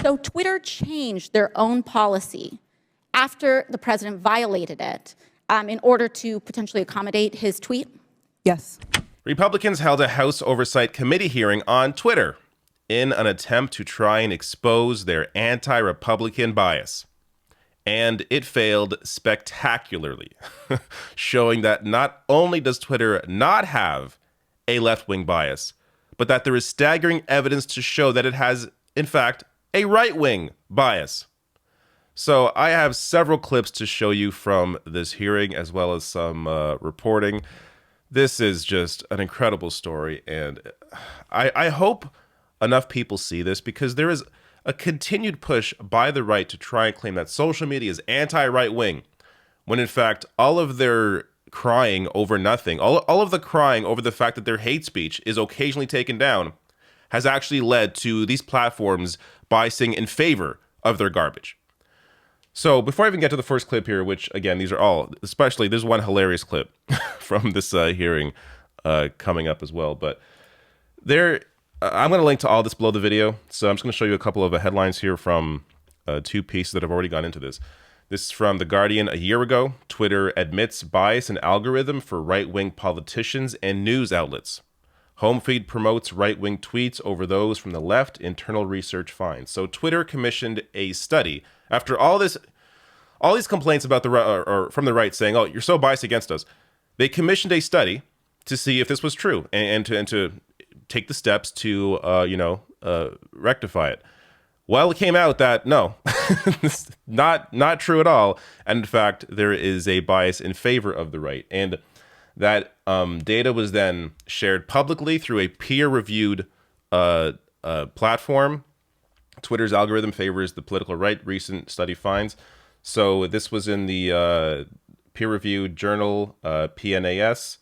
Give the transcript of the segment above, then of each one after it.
So Twitter changed their own policy after the president violated it in order to potentially accommodate his tweet? Yes. Republicans held a House Oversight Committee hearing on Twitter in an attempt to try and expose their anti-Republican bias. And it failed spectacularly, showing that not only does Twitter not have a left-wing bias, but that there is staggering evidence to show that it has, in fact, a right-wing bias. So I have several clips to show you from this hearing, as well as some reporting. This is just an incredible story, and I hope enough people see this, because there is a continued push by the right to try and claim that social media is anti-right wing, when in fact all of their crying over nothing, all of the crying over the fact that their hate speech is occasionally taken down, has actually led to these platforms biasing in favor of their garbage. So before I even get to the first clip here, which again, these are all, especially there's one hilarious clip from this hearing coming up as well, but there, I'm going to link to all this below the video. So I'm just going to show you a couple of headlines here from two pieces that have already gone into this. This is from The Guardian a year ago. Twitter admits bias in algorithm for right-wing politicians and news outlets. Home feed promotes right-wing tweets over those from the left, internal research finds. So Twitter commissioned a study after all these complaints about the or from the right saying, "Oh, you're so biased against us." They commissioned a study to see if this was true and to take the steps to rectify it. Well, it came out that no, it's not true at all. And in fact, there is a bias in favor of the right. And that data was then shared publicly through a peer-reviewed platform. Twitter's algorithm favors the political right, recent study finds. So this was in the peer-reviewed journal, PNAS.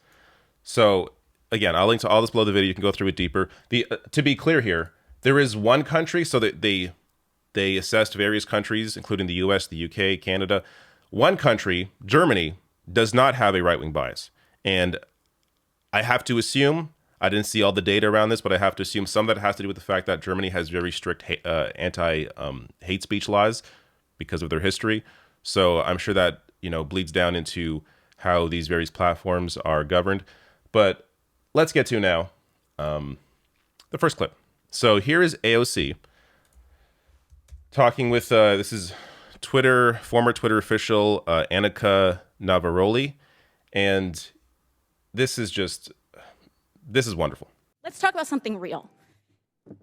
So again, I'll link to all this below the video. You can go through it deeper. To be clear here, there is one country, so that they assessed various countries, including the US, the UK, Canada. One country, Germany, does not have a right-wing bias. And I have to assume, I didn't see all the data around this, but I have to assume some of that has to do with the fact that Germany has very strict anti-hate speech laws because of their history. So I'm sure that, bleeds down into how these various platforms are governed. But let's get to now the first clip. So here is AOC talking with, this is former Twitter official Annika Navaroli. And this is wonderful. Let's talk about something real.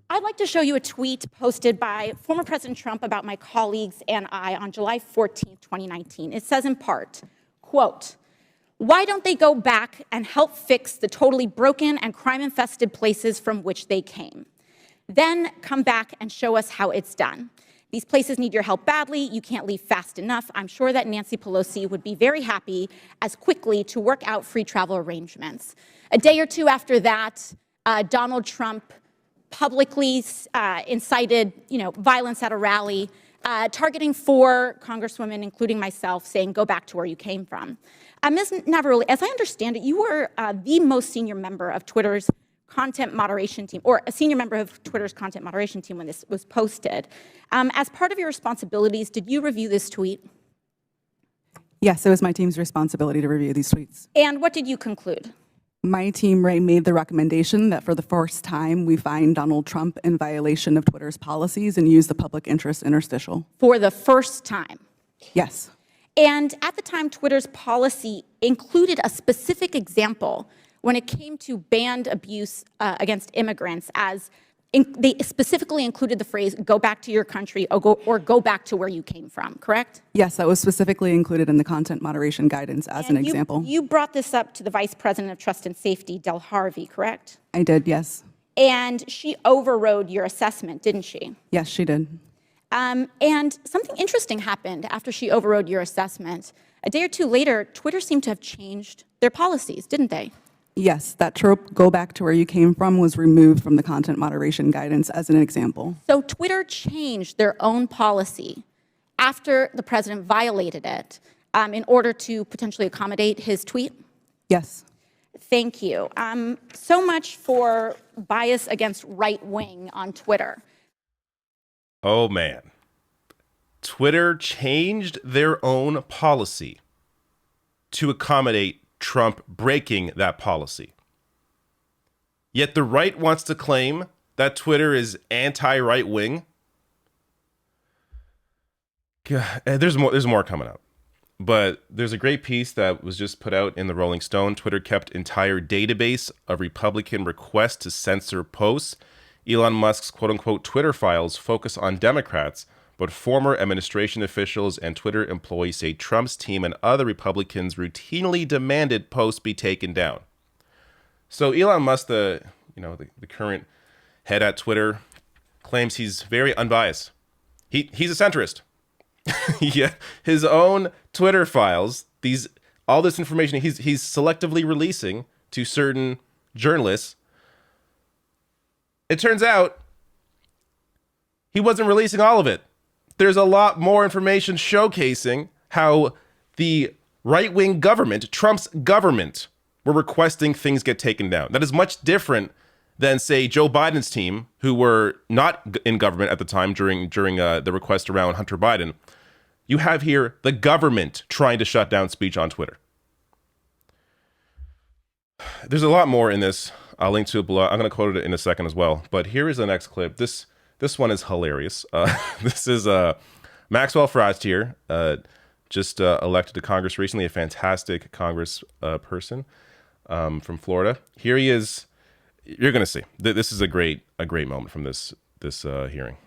I'd like to show you a tweet posted by former President Trump about my colleagues and I on July 14th, 2019. It says in part, quote, "Why don't they go back and help fix the totally broken and crime-infested places from which they came? Then come back and show us how it's done. These places need your help badly. You can't leave fast enough. I'm sure that Nancy Pelosi would be very happy as quickly to work out free travel arrangements." A day or two after that, Donald Trump publicly incited, violence at a rally, targeting 4 congresswomen, including myself, saying, "Go back to where you came from." Ms. Navaroli, as I understand it, you were the most senior member of Twitter's content moderation team, or a senior member of Twitter's content moderation team when this was posted. As part of your responsibilities, did you review this tweet? Yes, it was my team's responsibility to review these tweets. And what did you conclude? My team made the recommendation that for the first time, we find Donald Trump in violation of Twitter's policies and use the public interest interstitial. For the first time? Yes. And at the time, Twitter's policy included a specific example when it came to banned abuse against immigrants, as they specifically included the phrase, "Go back to your country," or go back to where you came from, correct? Yes, that was specifically included in the content moderation guidance as an example. You brought this up to the Vice President of Trust and Safety, Del Harvey, correct? I did, yes. And she overrode your assessment, didn't she? Yes, she did. And something interesting happened after she overrode your assessment. A day or two later, Twitter seemed to have changed their policies, didn't they? Yes, that trope, "Go back to where you came from," was removed from the content moderation guidance as an example. So Twitter changed their own policy after the president violated it in order to potentially accommodate his tweet? Yes. Thank you. So much for bias against right wing on Twitter. Oh man. Twitter changed their own policy to accommodate Trump breaking that policy. Yet the right wants to claim that Twitter is anti-right wing. There's more coming up. But there's a great piece that was just put out in the Rolling Stone. Twitter kept entire database of Republican requests to censor posts. Elon Musk's quote-unquote Twitter files focus on Democrats, but former administration officials and Twitter employees say Trump's team and other Republicans routinely demanded posts be taken down. So Elon Musk, the current head at Twitter, claims he's very unbiased. He's a centrist. Yeah, his own Twitter files, all this information he's selectively releasing to certain journalists. It turns out he wasn't releasing all of it. There's a lot more information showcasing how the right-wing government, Trump's government, were requesting things get taken down. That is much different than, say, Joe Biden's team, who were not in government at the time during the request around Hunter Biden. You have here the government trying to shut down speech on Twitter. There's a lot more in this. I'll link to it below. I'm going to quote it in a second as well. But here is the next clip. This one is hilarious. This is Maxwell Frost here, just elected to Congress recently, a fantastic Congress person from Florida. Here he is. You're going to see. This is a great moment from this hearing.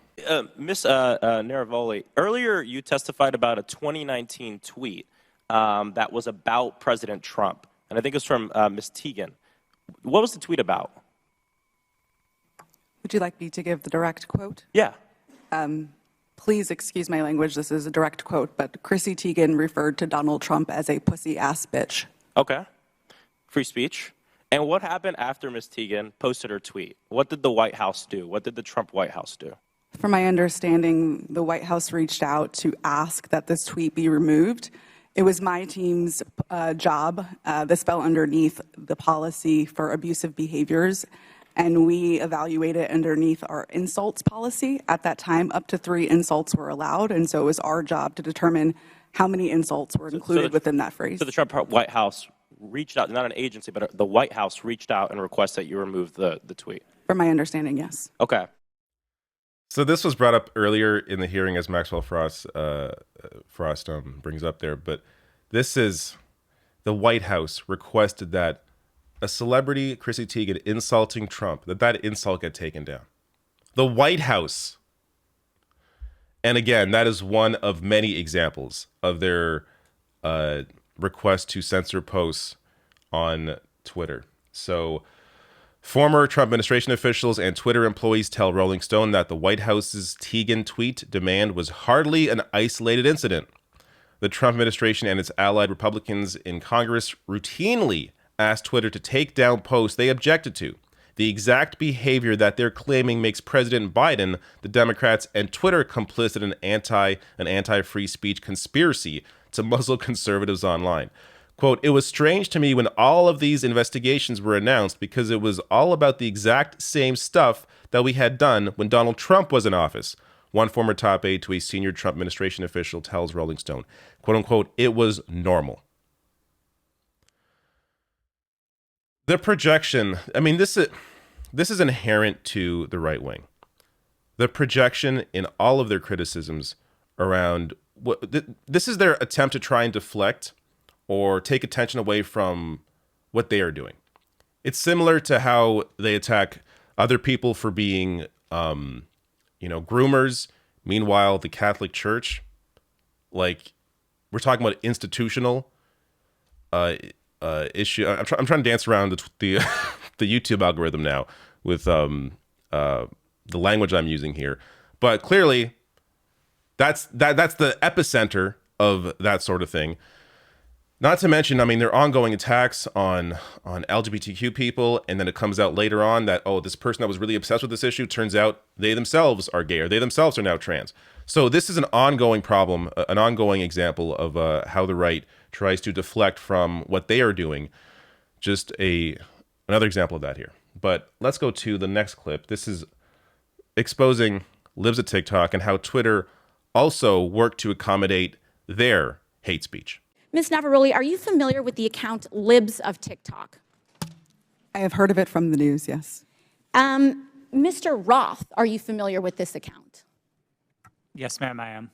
Ms. Naravoli, earlier you testified about a 2019 tweet that was about President Trump, and I think it was from Ms. Teagan. What was the tweet about? Would you like me to give the direct quote? Yeah. Please excuse my language. This is a direct quote, but Chrissy Teigen referred to Donald Trump as a pussy-ass bitch. Okay. Free speech. And what happened after Ms. Teagan posted her tweet? What did the White House do? What did the Trump White House do? From my understanding, the White House reached out to ask that this tweet be removed. It was my team's job. This fell underneath the policy for abusive behaviors, and we evaluated underneath our insults policy. At that time, up to 3 insults were allowed, and so it was our job to determine how many insults were included within that phrase. So the Trump White House reached out, not an agency, but the White House reached out and requested that you remove the tweet? From my understanding, yes. Okay. So this was brought up earlier in the hearing, as Maxwell Frost brings up there. But this is the White House requested that a celebrity, Chrissy Teigen, insulting Trump, that insult get taken down. The White House. And again, that is one of many examples of their request to censor posts on Twitter. So former Trump administration officials and Twitter employees tell Rolling Stone that the White House's Teigen tweet demand was hardly an isolated incident. The Trump administration and its allied Republicans in Congress routinely asked Twitter to take down posts they objected to, the exact behavior that they're claiming makes President Biden, the Democrats, and Twitter complicit in an anti-free speech conspiracy to muzzle conservatives online. Quote, "It was strange to me when all of these investigations were announced because it was all about the exact same stuff that we had done when Donald Trump was in office," one former top aide to a senior Trump administration official tells Rolling Stone. Quote unquote, "It was normal." The projection, I mean, this is inherent to the right wing. The projection in all of their criticisms around this is their attempt to try and deflect or take attention away from what they are doing. It's similar to how they attack other people for being, groomers. Meanwhile, the Catholic Church, like, we're talking about institutional issue. I'm trying to dance around the YouTube algorithm now with the language I'm using here, but clearly that's the epicenter of that sort of thing. Not to mention, I mean, there are ongoing attacks on LGBTQ people, and then it comes out later on that, oh, this person that was really obsessed with this issue, turns out they themselves are gay, or they themselves are now trans. So this is an ongoing problem, an ongoing example of how the right tries to deflect from what they are doing. Just another example of that here. But let's go to the next clip. This is exposing libs of TikTok and how Twitter also worked to accommodate their hate speech. Ms. Navaroli, are you familiar with the account Libs of TikTok? I have heard of it from the news, yes. Mr. Roth, are you familiar with this account? Yes, ma'am, I am.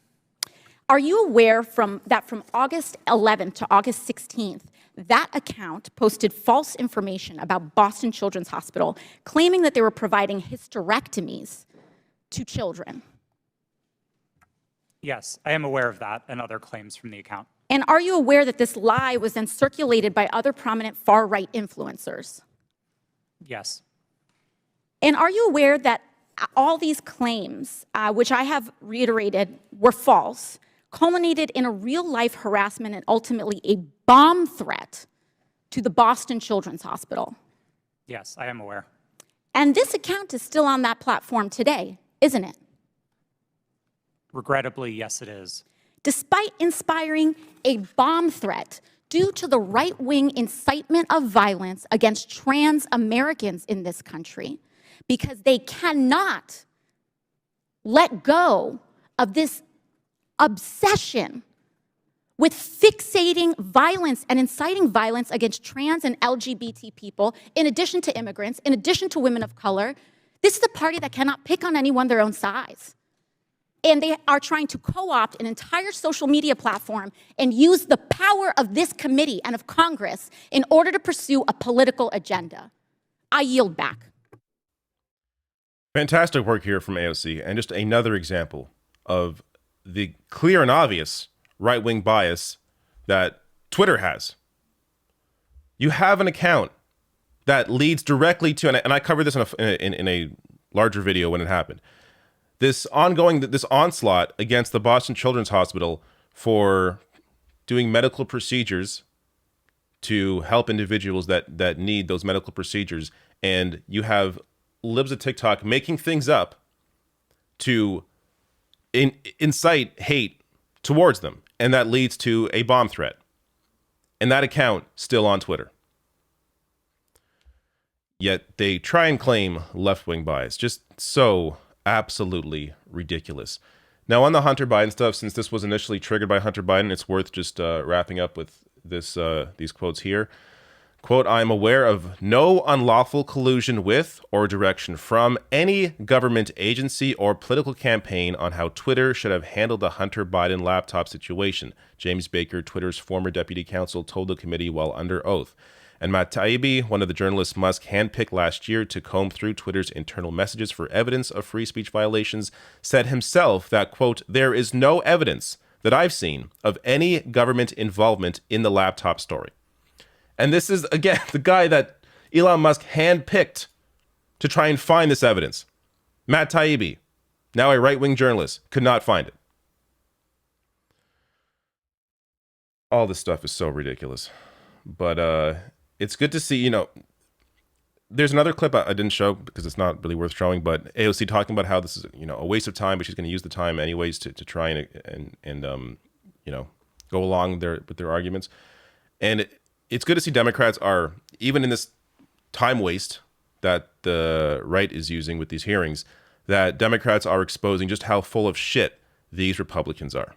Are you aware that from August 11th to August 16th, that account posted false information about Boston Children's Hospital, claiming that they were providing hysterectomies to children? Yes, I am aware of that and other claims from the account. And are you aware that this lie was then circulated by other prominent far-right influencers? Yes. And are you aware that all these claims, which I have reiterated were false, culminated in a real-life harassment and ultimately a bomb threat to the Boston Children's Hospital? Yes, I am aware. And this account is still on that platform today, isn't it? Regrettably, yes, it is. Despite inspiring a bomb threat due to the right-wing incitement of violence against trans Americans in this country, because they cannot let go of this obsession with fixating violence and inciting violence against trans and LGBT people, in addition to immigrants, in addition to women of color. This is a party that cannot pick on anyone their own size. And they are trying to co-opt an entire social media platform and use the power of this committee and of Congress in order to pursue a political agenda. I yield back. Fantastic work here from AOC, and just another example of the clear and obvious right-wing bias that Twitter has. You have an account that leads directly to, and I covered this in a larger video when it happened, this onslaught against the Boston Children's Hospital for doing medical procedures to help individuals that need those medical procedures. And you have libs of TikTok making things up to incite hate towards them. And that leads to a bomb threat. And that account still on Twitter. Yet they try and claim left-wing bias. Just so absolutely ridiculous. Now, on the Hunter Biden stuff, since this was initially triggered by Hunter Biden, it's worth just wrapping up with these quotes here. Quote, "I am aware of no unlawful collusion with or direction from any government agency or political campaign on how Twitter should have handled the Hunter Biden laptop situation," James Baker, Twitter's former deputy counsel, told the committee while under oath. And Matt Taibbi, one of the journalists Musk handpicked last year to comb through Twitter's internal messages for evidence of free speech violations, said himself that, quote, "There is no evidence that I've seen of any government involvement in the laptop story." And this is, again, the guy that Elon Musk handpicked to try and find this evidence. Matt Taibbi, now a right-wing journalist, could not find it. All this stuff is so ridiculous. But it's good to see, there's another clip I didn't show because it's not really worth showing, but AOC talking about how this is, a waste of time, but she's going to use the time anyways to try and go along with their arguments. And it's good to see Democrats are, even in this time waste that the right is using with these hearings, that Democrats are exposing just how full of shit these Republicans are.